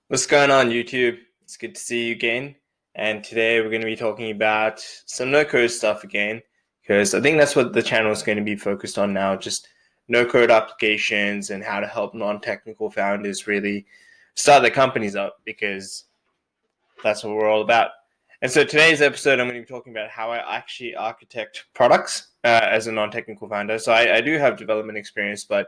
What's going on, YouTube? It's good to see you again. And today we're going to be talking about some no-code stuff again, because I think that's what the channel is going to be focused on now, just no-code applications and how to help non-technical founders really start their companies up, because that's what we're all about. And so today's episode, I'm going to be talking about how I actually architect products as a non-technical founder. So I do have development experience, but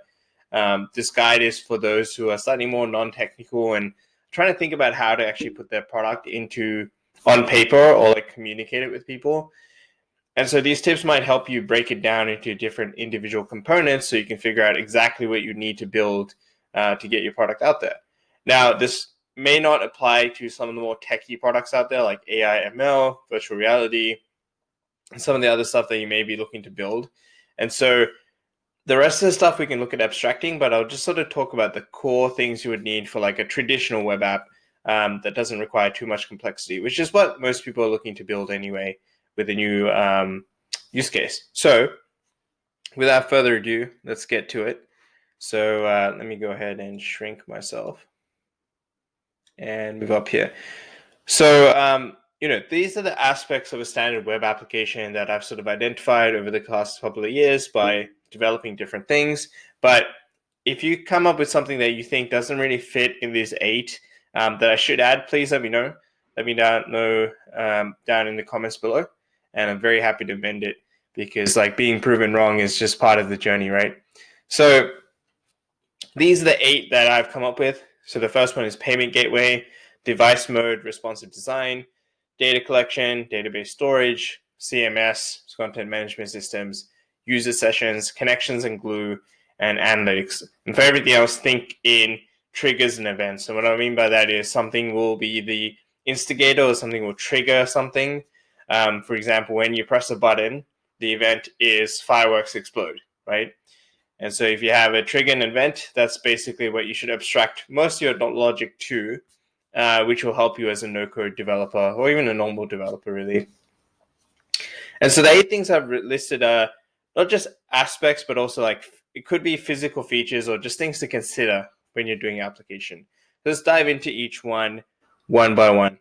this guide is for those who are slightly more non-technical and trying to think about how to actually put their product into on paper or like communicate it with people. And so these tips might help you break it down into different individual components so you can figure out exactly what you need to build to get your product out there. Now, this may not apply to some of the more techie products out there like AI, ML, virtual reality, and some of the other stuff that you may be looking to build. And so the rest of the stuff we can look at abstracting, but I'll just sort of talk about the core things you would need for like a traditional web app that doesn't require too much complexity, which is what most people are looking to build anyway with a new use case. So without further ado, let's get to it. So let me go ahead and shrink myself and move up here. So, these are the aspects of a standard web application that I've sort of identified over the past couple of years by developing different things. But if you come up with something that you think doesn't really fit in these eight that I should add, please let me know. Let me know down in the comments below. And I'm very happy to amend it because like being proven wrong is just part of the journey, right? So these are the eight that I've come up with. So the first one is payment gateway, device mode, responsive design, data collection, database storage, CMS, content management systems, user sessions, connections and glue, and analytics. And for everything else, think in triggers and events. And what I mean by that is something will be the instigator or something will trigger something. For example, when you press a button, the event is fireworks explode, right? And so if you have a trigger and event, that's basically what you should abstract most of your logic to, which will help you as a no-code developer or even a normal developer, really. And so the eight things I've listed are not just aspects, but also like it could be physical features or just things to consider when you're doing application. Let's dive into each one by one.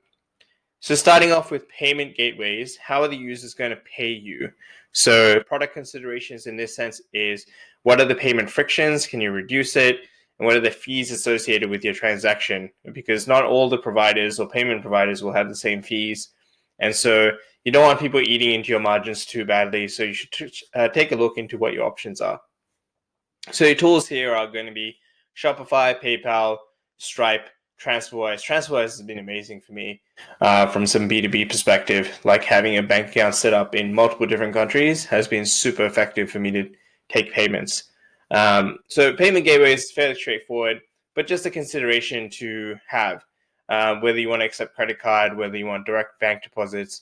So starting off with payment gateways, how are the users going to pay you? So product considerations in this sense is what are the payment frictions? Can you reduce it? And what are the fees associated with your transaction? Because not all the providers or payment providers will have the same fees. And so you don't want people eating into your margins too badly. So you should take a look into what your options are. So your tools here are going to be Shopify, PayPal, Stripe, TransferWise. TransferWise has been amazing for me from some B2B perspective. Like having a bank account set up in multiple different countries has been super effective for me to take payments. So payment gateway is fairly straightforward, but just a consideration to have, whether you want to accept credit card, whether you want direct bank deposits.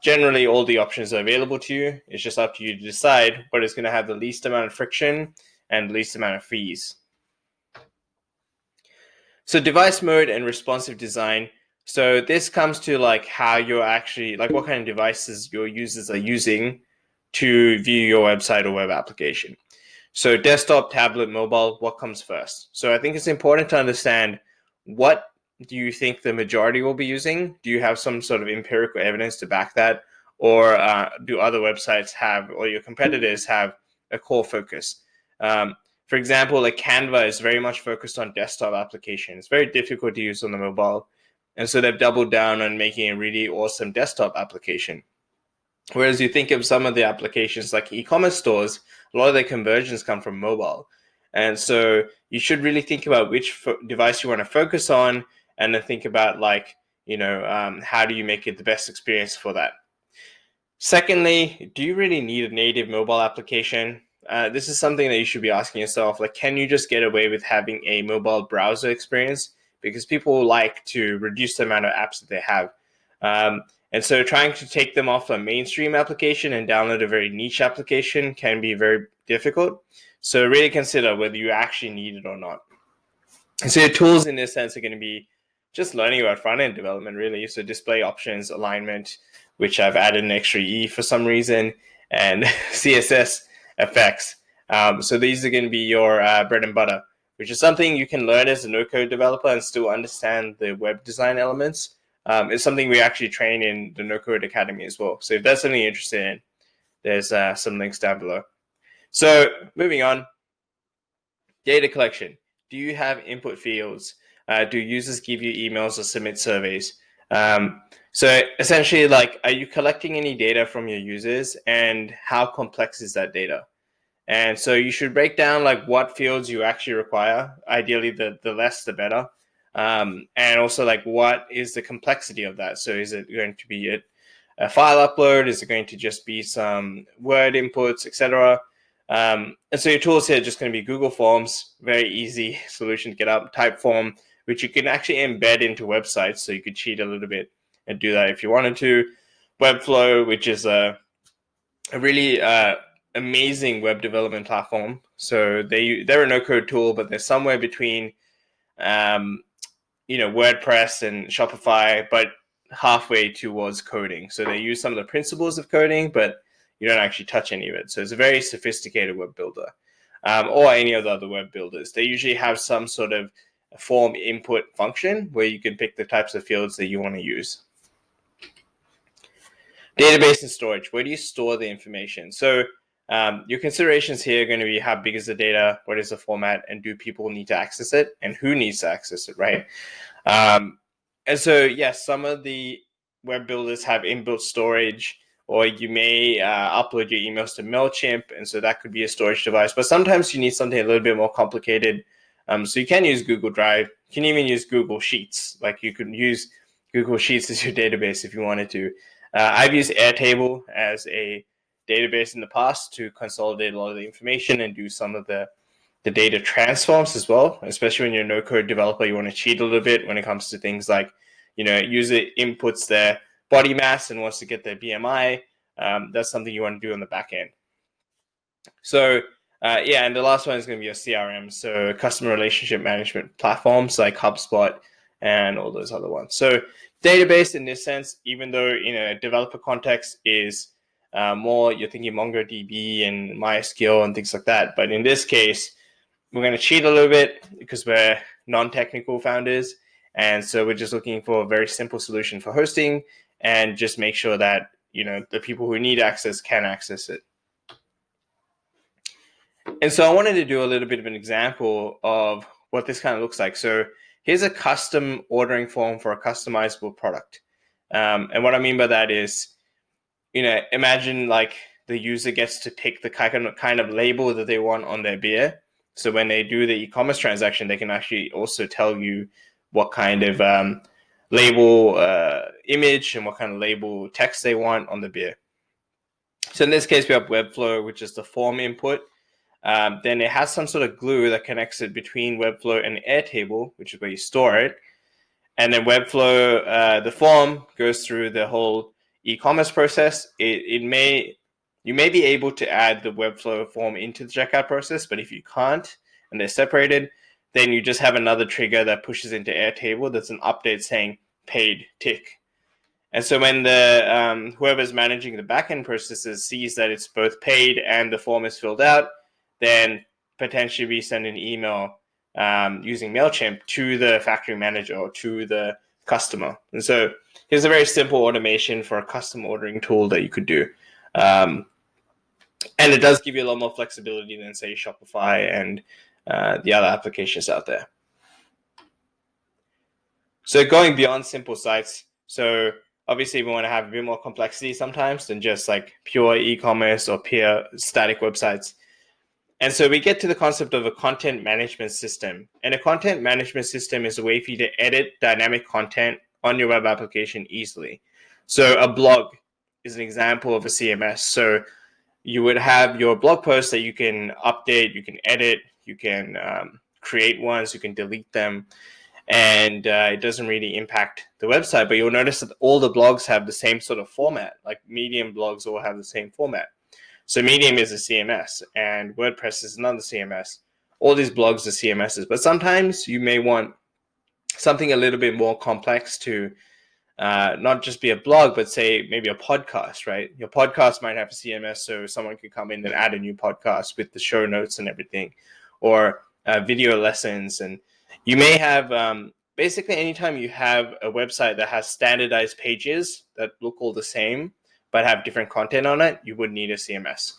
Generally, all the options are available to you. It's just up to you to decide what is going to have the least amount of friction and the least amount of fees. So device mode and responsive design. So this comes to like how you're actually, like what kind of devices your users are using to view your website or web application. So desktop, tablet, mobile, what comes first? So I think it's important to understand what do you think the majority will be using? Do you have some sort of empirical evidence to back that? Or do other websites have, or your competitors have a core focus? For example, like Canva is very much focused on desktop applications. It's very difficult to use on the mobile. And so they've doubled down on making a really awesome desktop application. Whereas you think of some of the applications like e-commerce stores, a lot of their conversions come from mobile. And so you should really think about which device you want to focus on and then think about like, how do you make it the best experience for that? Secondly, do you really need a native mobile application? This is something that you should be asking yourself, like, can you just get away with having a mobile browser experience? Because people like to reduce the amount of apps that they have. And so trying to take them off a mainstream application and download a very niche application can be very difficult. So really consider whether you actually need it or not. And so your tools in this sense are going to be just learning about front-end development, really. So display options, alignment, which I've added an extra E for some reason, and CSS effects. So these are going to be your bread and butter which is something you can learn as a no-code developer and still understand the web design elements. It's something we actually train in the No-Code Academy as well. So if that's something you're interested in, there's some links down below. So moving on, data collection. Do you have input fields? Do users give you emails or submit surveys? So essentially, like, are you collecting any data from your users, and how complex is that data? And so you should break down like what fields you actually require. Ideally, the less the better. And also like what is the complexity of that? So is it going to be a file upload? Is it going to just be some Word inputs, etc.? And so your tools here are just going to be Google Forms, very easy solution to get up. Typeform, which you can actually embed into websites, so you could cheat a little bit and do that if you wanted to. Webflow, which is a really amazing web development platform. So they're a no-code tool, but they're somewhere between WordPress and Shopify, but halfway towards coding. So they use some of the principles of coding, but you don't actually touch any of it. So it's a very sophisticated web builder, or any of the other web builders. They usually have some sort of form input function where you can pick the types of fields that you want to use. Database and storage. Where do you store the information? So your considerations here are going to be how big is the data, what is the format, and do people need to access it, and who needs to access it, right? And so, yes, some of the web builders have inbuilt storage, or you may upload your emails to MailChimp, and so that could be a storage device. But sometimes you need something a little bit more complicated. So you can use Google Drive. You can even use Google Sheets. Like you could use Google Sheets as your database if you wanted to. I've used Airtable as a database in the past to consolidate a lot of the information and do some of the data transforms as well, especially when you're a no-code developer. You want to cheat a little bit when it comes to things like, user inputs their body mass and wants to get their BMI. That's something you want to do on the back end. So and the last one is going to be your CRM, so customer relationship management platforms like HubSpot and all those other ones. So database in this sense, even though in a developer context is more, you're thinking MongoDB and MySQL and things like that. But in this case, we're going to cheat a little bit because we're non-technical founders. And so we're just looking for a very simple solution for hosting and just make sure that, the people who need access can access it. And so I wanted to do a little bit of an example of what this kind of looks like. So here's a custom ordering form for a customizable product. And what I mean by that is, imagine like the user gets to pick the kind of label that they want on their beer. So when they do the e-commerce transaction, they can actually also tell you what kind of label image and what kind of label text they want on the beer. So in this case, we have Webflow, which is the form input. Then it has some sort of glue that connects it between Webflow and Airtable, which is where you store it. And then Webflow, the form goes through the whole e-commerce process. You may be able to add the Webflow form into the checkout process, but if you can't and they're separated, then you just have another trigger that pushes into Airtable that's an update saying paid tick. And so when the whoever's managing the backend processes sees that it's both paid and the form is filled out, then potentially we send an email using MailChimp to the factory manager or to the customer. And so here's a very simple automation for a custom ordering tool that you could do. And it does give you a lot more flexibility than, say, Shopify and the other applications out there. So going beyond simple sites. So obviously we want to have a bit more complexity sometimes than just like pure e-commerce or pure static websites. And so we get to the concept of a content management system. And a content management system is a way for you to edit dynamic content on your web application easily. So a blog is an example of a CMS. So you would have your blog posts that you can update, you can edit, you can create ones, you can delete them. And it doesn't really impact the website, but you'll notice that all the blogs have the same sort of format, like Medium blogs all have the same format. So Medium is a CMS and WordPress is another CMS. All these blogs are CMSs, but sometimes you may want something a little bit more complex to not just be a blog, but say maybe a podcast, right? Your podcast might have a CMS, so someone could come in and add a new podcast with the show notes and everything. Or video lessons, and you may have basically anytime you have a website that has standardized pages that look all the same but have different content on it, you would need a CMS.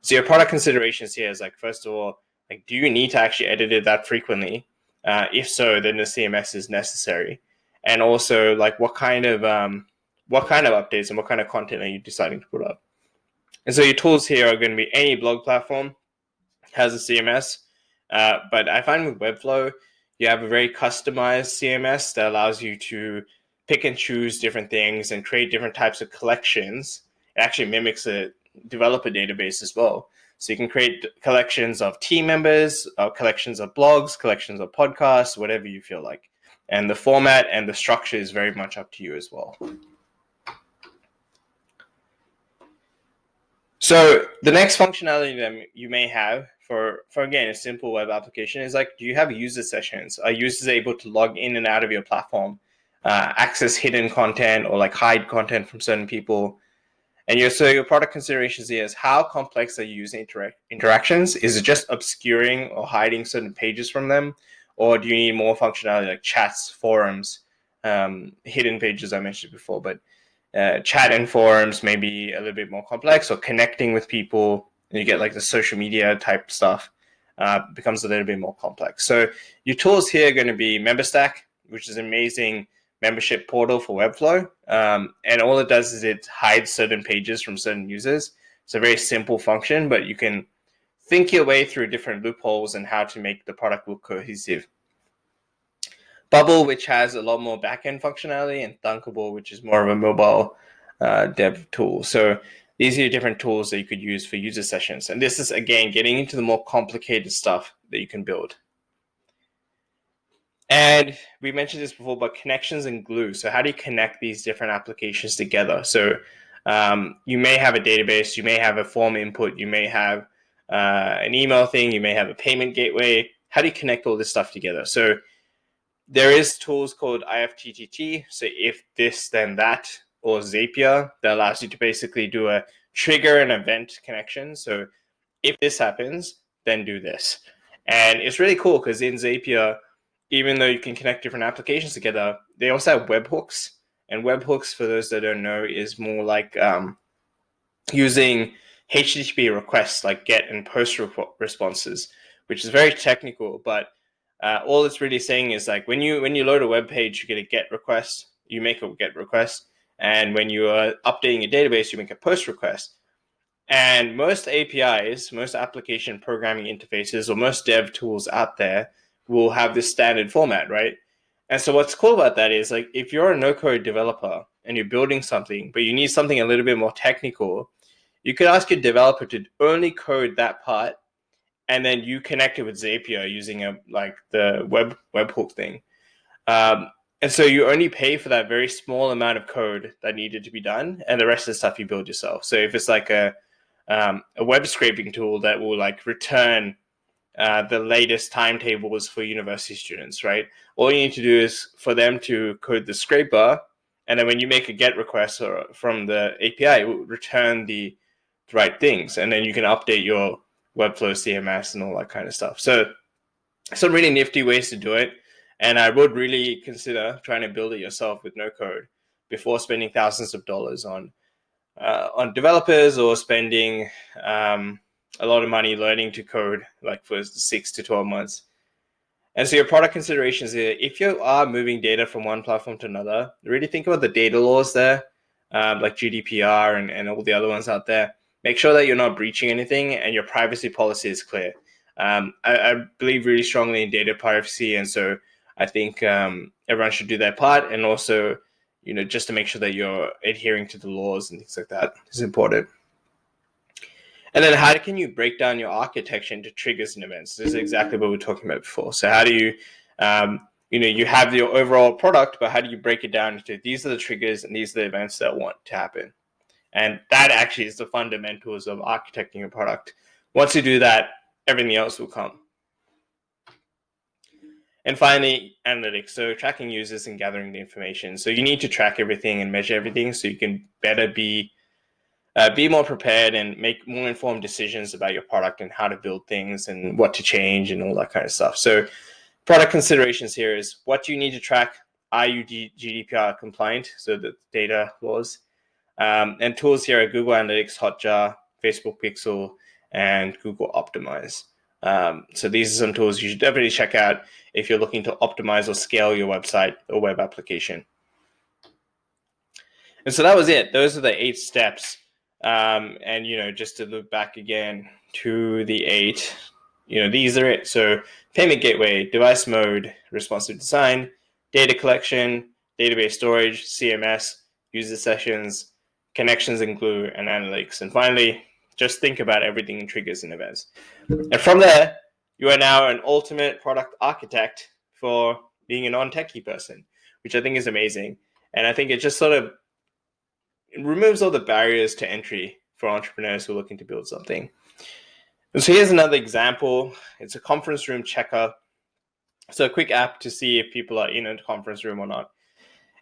So your product considerations here is like, first of all, like, do you need to actually edit it that frequently? If so, then the CMS is necessary. And also, like, what kind of updates and what kind of content are you deciding to put up? And so your tools here are going to be any blog platform has a CMS. But I find with Webflow, you have a very customized CMS that allows you to pick and choose different things and create different types of collections. It actually mimics a developer database as well. So you can create collections of team members, collections of blogs, collections of podcasts, whatever you feel like. And the format and the structure is very much up to you as well. So the next functionality that you may have for again, a simple web application is like, do you have user sessions? Are users able to log in and out of your platform, access hidden content or like hide content from certain people? And your product considerations here is how complex are user interactions? Is it just obscuring or hiding certain pages from them? Or do you need more functionality like chats, forums, hidden pages I mentioned before, but chat and forums may be a little bit more complex, or connecting with people, and you get like the social media type stuff becomes a little bit more complex. So your tools here are going to be MemberStack, which is an amazing membership portal for Webflow. And all it does is it hides certain pages from certain users. It's a very simple function, but you can think your way through different loopholes and how to make the product look cohesive. Bubble, which has a lot more backend functionality, and Thunkable, which is more of a mobile dev tool. So these are different tools that you could use for user sessions. And this is, again, getting into the more complicated stuff that you can build. And we mentioned this before, but connections and glue. So how do you connect these different applications together? So you may have a database, you may have a form input, you may have an email thing, you may have a payment gateway. How do you connect all this stuff together? So there is tools called IFTTT, so if this, then that, or Zapier, that allows you to basically do a trigger an event connection. So if this happens, then do this. And it's really cool because in Zapier, even though you can connect different applications together, they also have webhooks. And webhooks, for those that don't know, is more like using HTTP requests, like GET and POST responses, which is very technical, but all it's really saying is like when you load a web page, you get a GET request, you make a GET request, and when you are updating a database, you make a POST request. And most APIs, most application programming interfaces, or most dev tools out there will have this standard format, right? And so what's cool about that is like if you're a no-code developer and you're building something, but you need something a little bit more technical, you could ask your developer to only code that part, and then you connect it with Zapier using the webhook thing. And so you only pay for that very small amount of code that needed to be done, and the rest of the stuff you build yourself. So if it's like a web scraping tool that will like return the latest timetables for university students, right? All you need to do is for them to code the scraper, and then when you make a GET request from the API, it will return the right things, and then you can update your Webflow CMS and all that kind of stuff. So some really nifty ways to do it. And I would really consider trying to build it yourself with no code before spending thousands of dollars on developers, or spending a lot of money learning to code like for 6 to 12 months. And so your product considerations here, if you are moving data from one platform to another, really think about the data laws there, like GDPR and all the other ones out there. Make sure that you're not breaching anything and your privacy policy is clear. I believe really strongly in data privacy, and so I think everyone should do their part, and also, just to make sure that you're adhering to the laws and things like that is important. And then how can you break down your architecture into triggers and events? This is exactly what we were talking about before. So how do you, you have your overall product, but how do you break it down into these are the triggers and these are the events that I want to happen? And that actually is the fundamentals of architecting a product. Once you do that, everything else will come. And finally, analytics. So tracking users and gathering the information. So you need to track everything and measure everything so you can better be be more prepared and make more informed decisions about your product and how to build things and what to change and all that kind of stuff. So product considerations here is, what do you need to track? Are you GDPR compliant? So the data laws. And tools here are Google Analytics, Hotjar, Facebook Pixel, and Google Optimize. So these are some tools you should definitely check out if you're looking to optimize or scale your website or web application. And so that was it. Those are the 8 steps. And, just to look back again to the 8, these are it. So payment gateway, device mode, responsive design, data collection, database storage, CMS, user sessions, connections and glue, and analytics. And finally, just think about everything in triggers and events. And from there, you are now an ultimate product architect for being a non-techie person, which I think is amazing. And I think it just sort of removes all the barriers to entry for entrepreneurs who are looking to build something. And so here's another example. It's a conference room checker. So a quick app to see if people are in a conference room or not.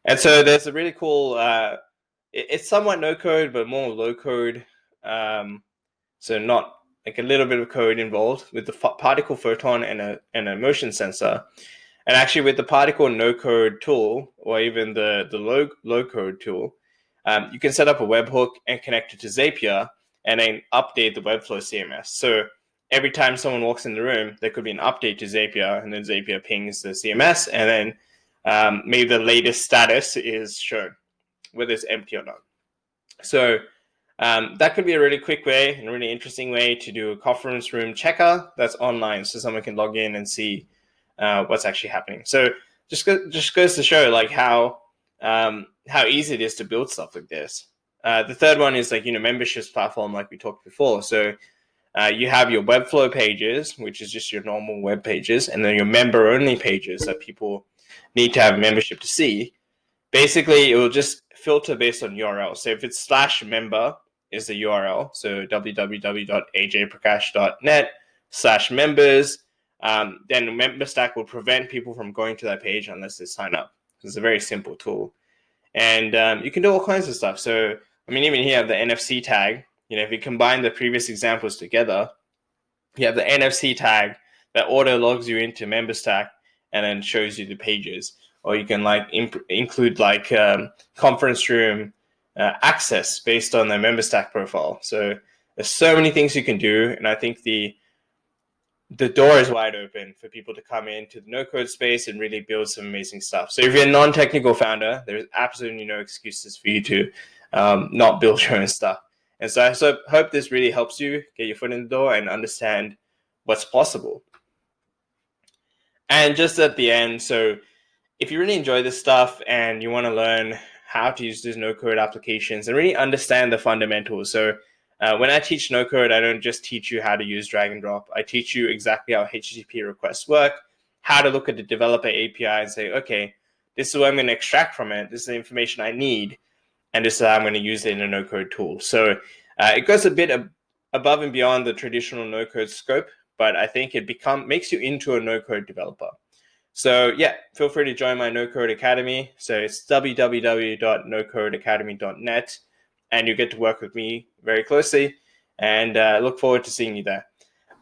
And so there's a really cool, it's somewhat no code, but more low code. So not like a little bit of code involved with the particle photon and a motion sensor. And actually with the particle no code tool, or even the low code tool, you can set up a webhook and connect it to Zapier and then update the Webflow CMS. So every time someone walks in the room, there could be an update to Zapier, and then Zapier pings the CMS, and then maybe the latest status is shown, whether it's empty or not. So that could be a really quick way and a really interesting way to do a conference room checker that's online, so someone can log in and see what's actually happening. So just goes to show like how easy it is to build stuff like this. The third one is like, memberships platform, like we talked before. So you have your Webflow pages, which is just your normal web pages, and then your member-only pages that people need to have a membership to see. Basically, it will just filter based on URL. So if it's /member is the URL, so www.ajprakash.net/members, then MemberStack will prevent people from going to that page unless they sign up. It's a very simple tool. And you can do all kinds of stuff. So, even here, I have the NFC tag. If you combine the previous examples together, you have the NFC tag that auto logs you into MemberStack and then shows you the pages. Or you can include conference room access based on the MemberStack profile. So there's so many things you can do, and I think the door is wide open for people to come into the no-code space and really build some amazing stuff. So if you're a non-technical founder, there's absolutely no excuses for you to not build your own stuff. And so I hope this really helps you get your foot in the door and understand what's possible. And just at the end, so if you really enjoy this stuff and you want to learn how to use these no-code applications and really understand the fundamentals. So when I teach no-code, I don't just teach you how to use drag and drop. I teach you exactly how HTTP requests work, how to look at the developer API and say, okay, this is what I'm going to extract from it. This is the information I need, and this is how I'm going to use it in a no-code tool. So it goes a bit above and beyond the traditional no-code scope, but I think it makes you into a no-code developer. So yeah, feel free to join my No-Code Academy. So it's www.nocodeacademy.net, and you get to work with me very closely, and look forward to seeing you there.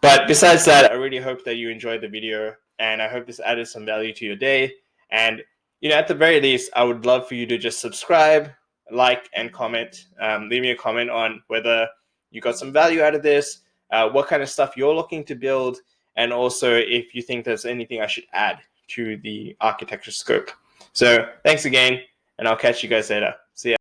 But besides that, I really hope that you enjoyed the video, and I hope this added some value to your day. And at the very least, I would love for you to just subscribe, like, and comment. Leave me a comment on whether you got some value out of this, what kind of stuff you're looking to build, and also if you think there's anything I should add to the architecture scope. So thanks again, and I'll catch you guys later. See ya.